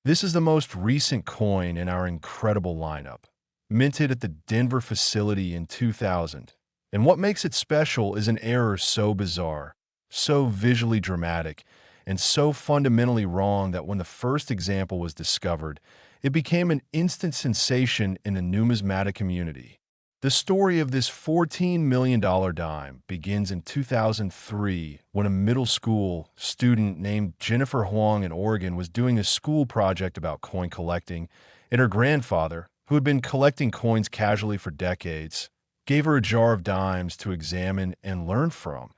This is the most recent coin in our incredible lineup, minted at the Denver facility in 2000. And what makes it special is an error so bizarre, so visually dramatic, and so fundamentally wrong that when the first example was discovered, it became an instant sensation in the numismatic community. The story of this $14 million dime begins in 2003 when a middle school student named Jennifer Huang in Oregon was doing a school project about coin collecting, and her grandfather, who had been collecting coins casually for decades, gave her a jar of dimes to examine and learn from.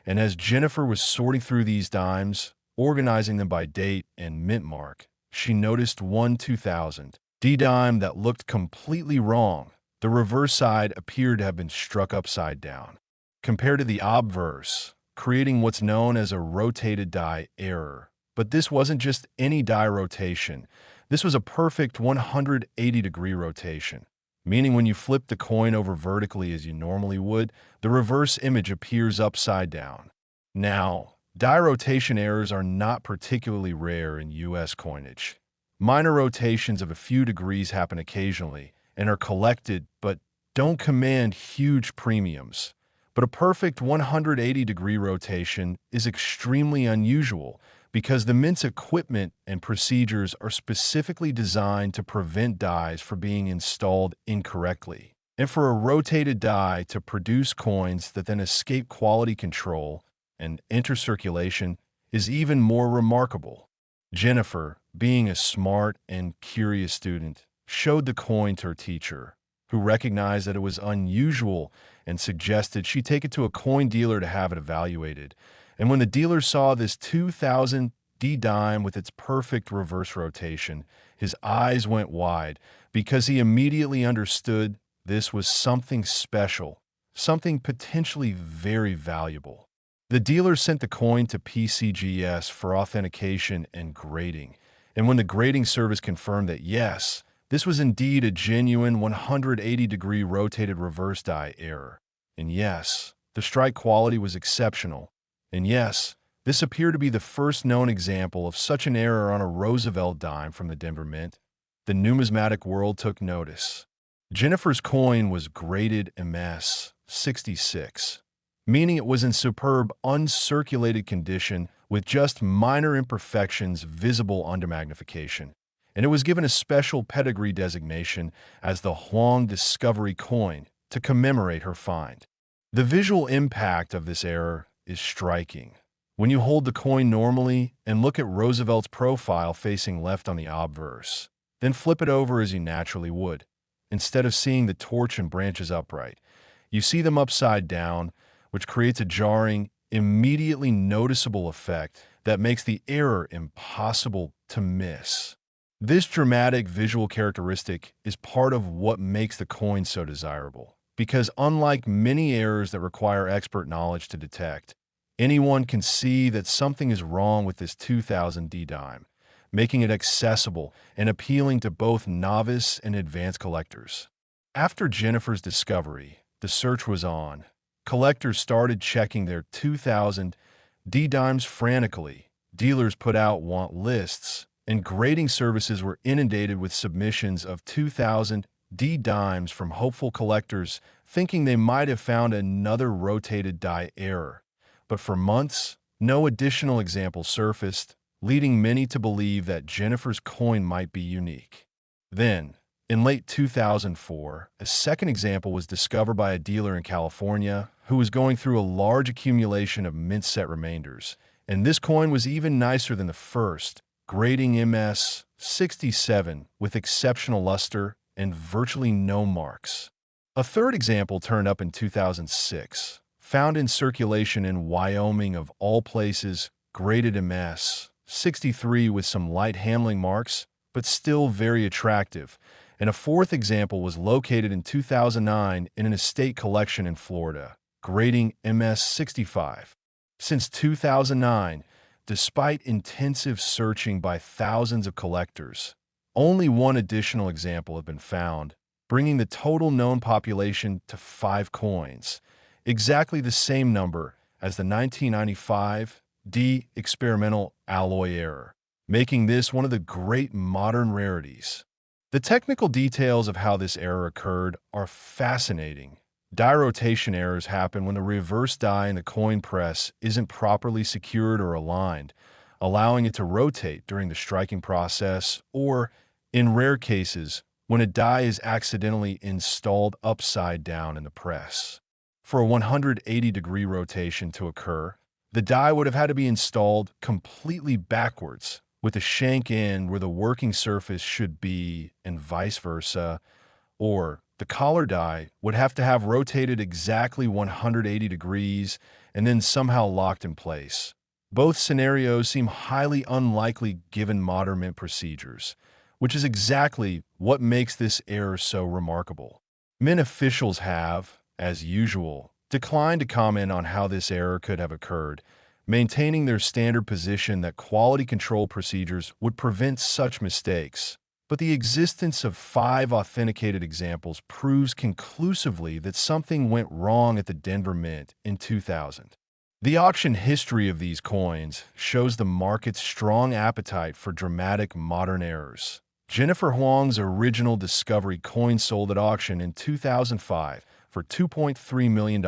And as Jennifer was sorting through these dimes, organizing them by date and mint mark, she noticed one 2000 D dime that looked completely wrong. The reverse side appeared to have been struck upside down, compared to the obverse, creating what's known as a rotated die error. But this wasn't just any die rotation. This was a perfect 180-degree rotation, meaning when you flip the coin over vertically as you normally would, the reverse image appears upside down. Now, die rotation errors are not particularly rare in U.S. coinage. Minor rotations of a few degrees happen occasionally, and are collected but don't command huge premiums. But a perfect 180-degree rotation is extremely unusual because the mint's equipment and procedures are specifically designed to prevent dies from being installed incorrectly. And for a rotated die to produce coins that then escape quality control and enter circulation is even more remarkable. Jennifer, being a smart and curious student, showed the coin to her teacher, who recognized that it was unusual and suggested she take it to a coin dealer to have it evaluated. And when the dealer saw this 2000 D dime with its perfect reverse rotation, his eyes went wide because he immediately understood this was something special, something potentially very valuable. The dealer sent the coin to PCGS for authentication and grading, and when the grading service confirmed that yes, this was indeed a genuine 180-degree rotated reverse die error. And yes, the strike quality was exceptional. And yes, this appeared to be the first known example of such an error on a Roosevelt dime from the Denver Mint. The numismatic world took notice. Jennifer's coin was graded MS 66, meaning it was in superb uncirculated condition with just minor imperfections visible under magnification, and it was given a special pedigree designation as the Huang Discovery Coin to commemorate her find. The visual impact of this error is striking. When you hold the coin normally and look at Roosevelt's profile facing left on the obverse, then flip it over as you naturally would. Instead of seeing the torch and branches upright, you see them upside down, which creates a jarring, immediately noticeable effect that makes the error impossible to miss. This dramatic visual characteristic is part of what makes the coin so desirable, because unlike many errors that require expert knowledge to detect, anyone can see that something is wrong with this 2000 D dime, making it accessible and appealing to both novice and advanced collectors. After Jennifer's discovery, the search was on. Collectors started checking their 2000 D dimes frantically. Dealers put out want lists, and grading services were inundated with submissions of 2000 D dimes from hopeful collectors thinking they might have found another rotated die error. But for months, no additional examples surfaced, leading many to believe that Jennifer's coin might be unique. Then, in late 2004, a second example was discovered by a dealer in California who was going through a large accumulation of mint set remainders, and this coin was even nicer than the first, grading MS 67 with exceptional luster and virtually no marks. A third example turned up in 2006, found in circulation in Wyoming of all places, graded MS 63 with some light handling marks, but still very attractive. And a fourth example was located in 2009 in an estate collection in Florida, grading MS 65. Since 2009, despite intensive searching by thousands of collectors, only one additional example had been found, bringing the total known population to 5 coins, exactly the same number as the 1995 D experimental alloy error, making this one of the great modern rarities. The technical details of how this error occurred are fascinating. Die rotation errors happen when the reverse die in the coin press isn't properly secured or aligned, allowing it to rotate during the striking process or, in rare cases, when a die is accidentally installed upside down in the press. For a 180-degree rotation to occur, the die would have had to be installed completely backwards, with the shank in where the working surface should be, and vice versa, or the collar die would have to have rotated exactly 180 degrees and then somehow locked in place. Both scenarios seem highly unlikely given modern mint procedures, which is exactly what makes this error so remarkable. Mint officials have, as usual, declined to comment on how this error could have occurred, maintaining their standard position that quality control procedures would prevent such mistakes. But the existence of 5 authenticated examples proves conclusively that something went wrong at the Denver Mint in 2000. The auction history of these coins shows the market's strong appetite for dramatic modern errors. Jennifer Huang's original Discovery coin sold at auction in 2005 for $2.3 million,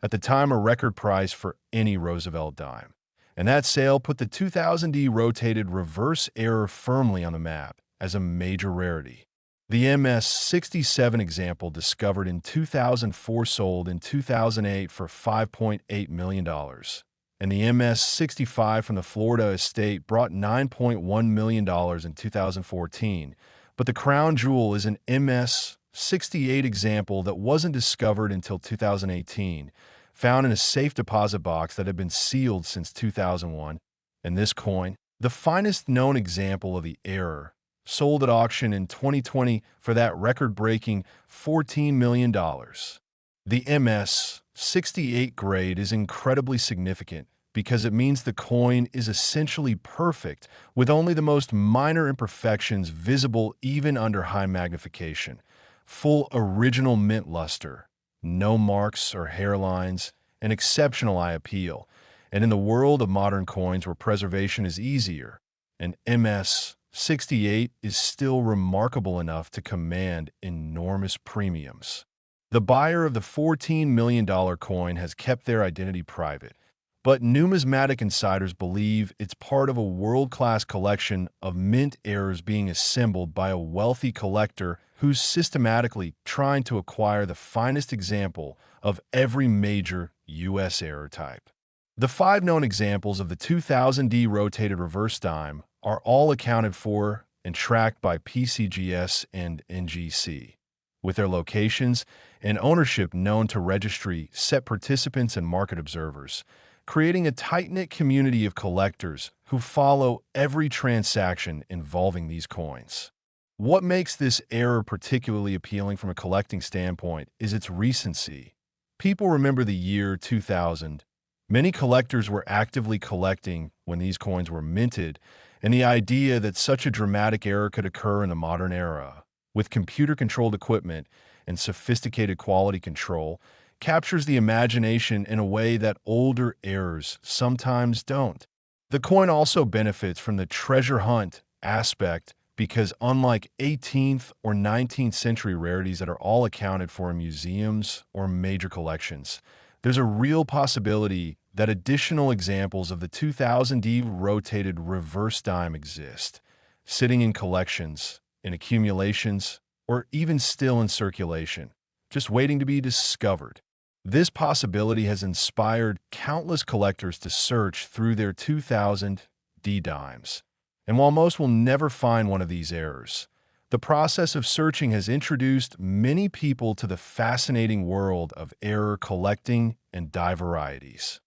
at the time a record price for any Roosevelt dime. And that sale put the 2000D rotated reverse error firmly on the map as a major rarity. The MS-67 example discovered in 2004 sold in 2008 for $5.8 million, and the MS-65 from the Florida estate brought $9.1 million in 2014, but the crown jewel is an MS-68 example that wasn't discovered until 2018, found in a safe deposit box that had been sealed since 2001, and this coin, the finest known example of the error, sold at auction in 2020 for that record-breaking $14 million. The MS-68 grade is incredibly significant because it means the coin is essentially perfect, with only the most minor imperfections visible even under high magnification. Full original mint luster, no marks or hairlines, and exceptional eye appeal. And in the world of modern coins where preservation is easier, an MS-68 is still remarkable enough to command enormous premiums. The buyer of the $14 million coin has kept their identity private, but numismatic insiders believe it's part of a world-class collection of mint errors being assembled by a wealthy collector who's systematically trying to acquire the finest example of every major U.S. error type. The 5 known examples of the 2000D rotated reverse dime are all accounted for and tracked by PCGS and NGC, with their locations and ownership known to registry, set participants, and market observers, creating a tight-knit community of collectors who follow every transaction involving these coins. What makes this error particularly appealing from a collecting standpoint is its recency. People remember the year 2000. Many collectors were actively collecting when these coins were minted, and the idea that such a dramatic error could occur in the modern era, with computer-controlled equipment and sophisticated quality control, captures the imagination in a way that older errors sometimes don't. The coin also benefits from the treasure hunt aspect because unlike 18th or 19th century rarities that are all accounted for in museums or major collections, there's a real possibility that additional examples of the 2000D rotated reverse dime exist, sitting in collections, in accumulations, or even still in circulation, just waiting to be discovered. This possibility has inspired countless collectors to search through their 2000D dimes. And while most will never find one of these errors, the process of searching has introduced many people to the fascinating world of error collecting and die varieties.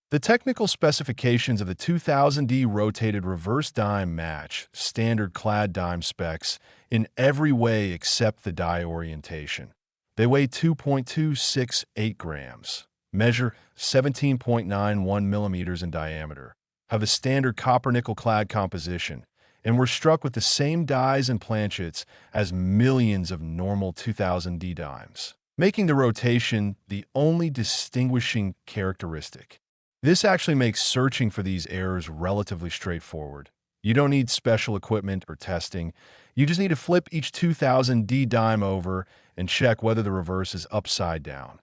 The technical specifications of the 2000D rotated reverse dime match standard clad dime specs in every way except the die orientation. They weigh 2.268 grams, measure 17.91 millimeters in diameter, have a standard copper-nickel clad composition, and were struck with the same dies and planchets as millions of normal 2000D dimes, making the rotation the only distinguishing characteristic. This actually makes searching for these errors relatively straightforward. You don't need special equipment or testing. You just need to flip each 2000D dime over and check whether the reverse is upside down.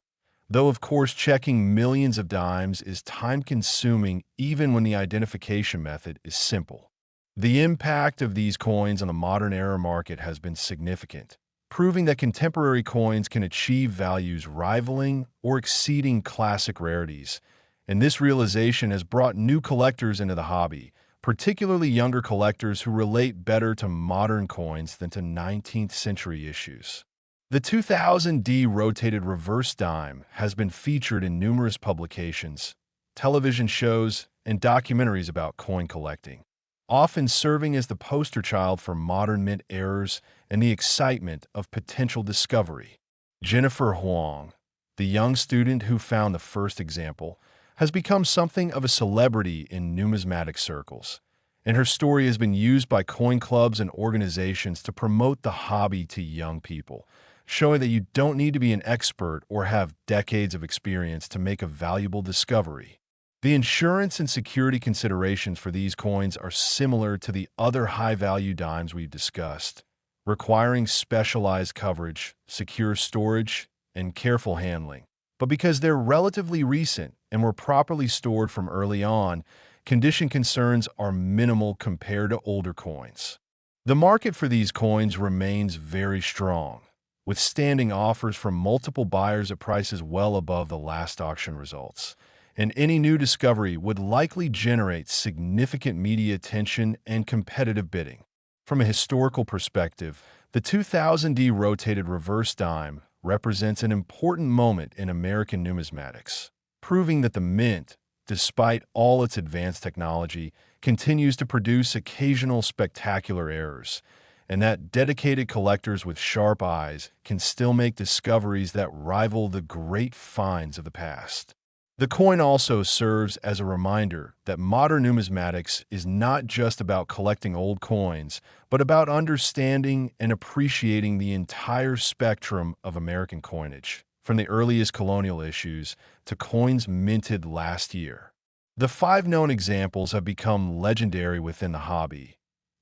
Though, of course, checking millions of dimes is time-consuming even when the identification method is simple. The impact of these coins on the modern era market has been significant, proving that contemporary coins can achieve values rivaling or exceeding classic rarities. And this realization has brought new collectors into the hobby, particularly younger collectors who relate better to modern coins than to 19th century issues. The 2000D rotated reverse dime has been featured in numerous publications, television shows, and documentaries about coin collecting, often serving as the poster child for modern mint errors and the excitement of potential discovery. Jennifer Huang, the young student who found the first example, has become something of a celebrity in numismatic circles, and her story has been used by coin clubs and organizations to promote the hobby to young people, showing that you don't need to be an expert or have decades of experience to make a valuable discovery. The insurance and security considerations for these coins are similar to the other high-value dimes we've discussed, requiring specialized coverage, secure storage, and careful handling. But because they're relatively recent and were properly stored from early on, condition concerns are minimal compared to older coins. The market for these coins remains very strong, with standing offers from multiple buyers at prices well above the last auction results, and any new discovery would likely generate significant media attention and competitive bidding. From a historical perspective, the 2000D rotated reverse dime represents an important moment in American numismatics, proving that the mint, despite all its advanced technology, continues to produce occasional spectacular errors, and that dedicated collectors with sharp eyes can still make discoveries that rival the great finds of the past. The coin also serves as a reminder that modern numismatics is not just about collecting old coins, but about understanding and appreciating the entire spectrum of American coinage, from the earliest colonial issues to coins minted last year. The 5 known examples have become legendary within the hobby,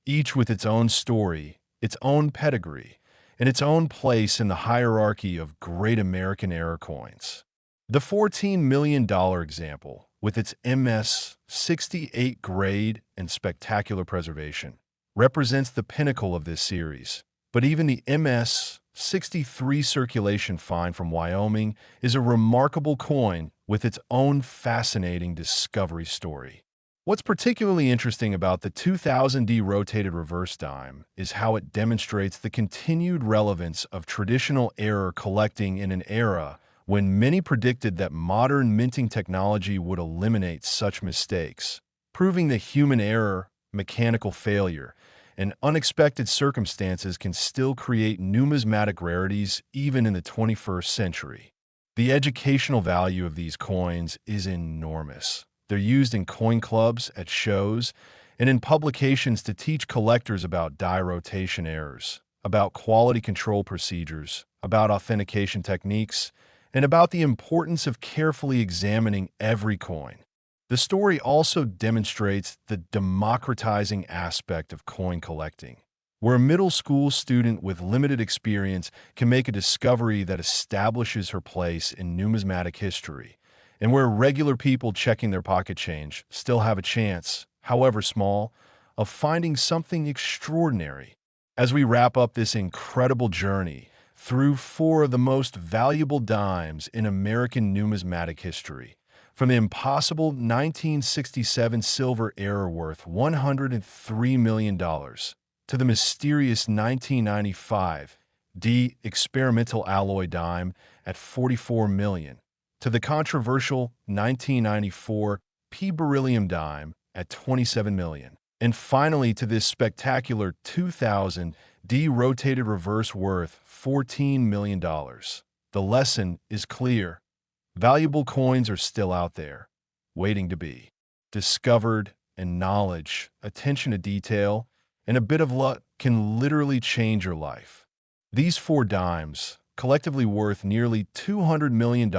each with its own story, its own pedigree, and its own place in the hierarchy of great American era coins. The $14 million example, with its MS-68 grade and spectacular preservation, represents the pinnacle of this series. But even the MS-63 circulation find from Wyoming is a remarkable coin with its own fascinating discovery story. What's particularly interesting about the 2000D rotated reverse dime is how it demonstrates the continued relevance of traditional error collecting in an era when many predicted that modern minting technology would eliminate such mistakes, proving that human error, mechanical failure, and unexpected circumstances can still create numismatic rarities even in the 21st century. The educational value of these coins is enormous. They're used in coin clubs, at shows, and in publications to teach collectors about die rotation errors, about quality control procedures, about authentication techniques, and about the importance of carefully examining every coin. The story also demonstrates the democratizing aspect of coin collecting, where a middle school student with limited experience can make a discovery that establishes her place in numismatic history, and where regular people checking their pocket change still have a chance, however small, of finding something extraordinary. As we wrap up this incredible journey through 4 of the most valuable dimes in American numismatic history, from the impossible 1967 silver error worth $103 million to the mysterious 1995 D experimental alloy dime at $44 million, to the controversial 1994 P beryllium dime at $27 million, and finally to this spectacular 2000 D rotated reverse worth $14 million. The lesson is clear. Valuable coins are still out there, waiting to be discovered, and knowledge, attention to detail, and a bit of luck can literally change your life. These 4 dimes, collectively worth nearly $200 million,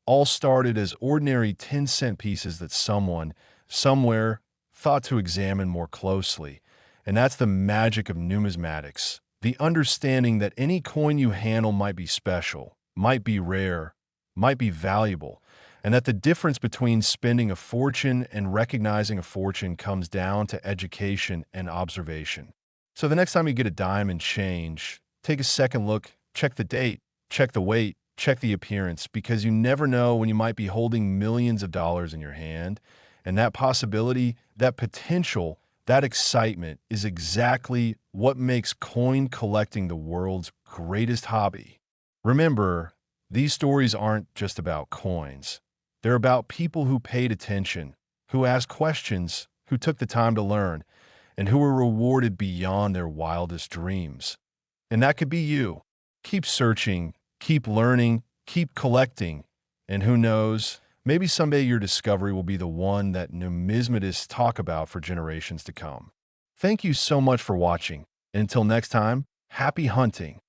all started as ordinary 10-cent pieces that someone, somewhere, thought to examine more closely. And that's the magic of numismatics, the understanding that any coin you handle might be special, might be rare, might be valuable, and that the difference between spending a fortune and recognizing a fortune comes down to education and observation. So the next time you get a diamond change, take a second look, check the date, check the weight, check the appearance, because you never know when you might be holding millions of dollars in your hand. And that possibility, that potential, that excitement is exactly what makes coin collecting the world's greatest hobby. Remember, these stories aren't just about coins. They're about people who paid attention, who asked questions, who took the time to learn, and who were rewarded beyond their wildest dreams. And that could be you. Keep searching, keep learning, keep collecting, and who knows, maybe someday your discovery will be the one that numismatists talk about for generations to come. Thank you so much for watching, and until next time, happy hunting!